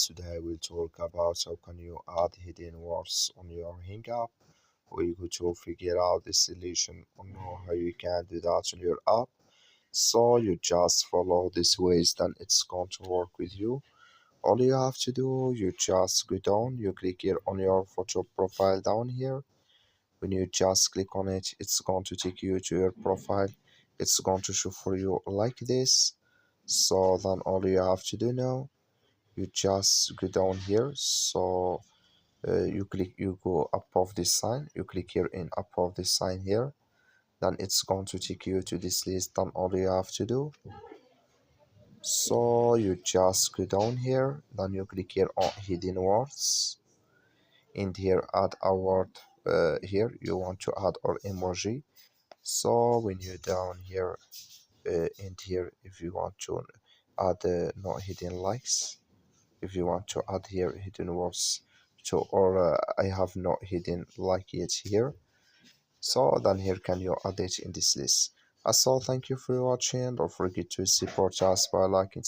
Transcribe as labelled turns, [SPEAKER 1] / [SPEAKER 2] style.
[SPEAKER 1] Today we'll talk about how can you add hidden words on your Hinge app. We're going to figure out the solution on how you can do that on your app. So you just follow these ways, then it's going to work with you. All you have to do, you just go down, you click here on your photo profile down here. When you just click on it, it's going to take you to your profile. It's going to show for you like this. So then all you have to do now, you just go down here. So you go above this sign, you click here in above this sign here, then it's going to take you to this list. Then all you have to do, so you just go down here, then you click here on hidden words, and here add a word. Here you want to add or emoji. So when you down here, and here if you want to add not hidden likes, if you want to add here hidden words to, or I have not hidden like yet here, so then here can you add it in this list. So thank you for watching. Don't forget to support us by liking.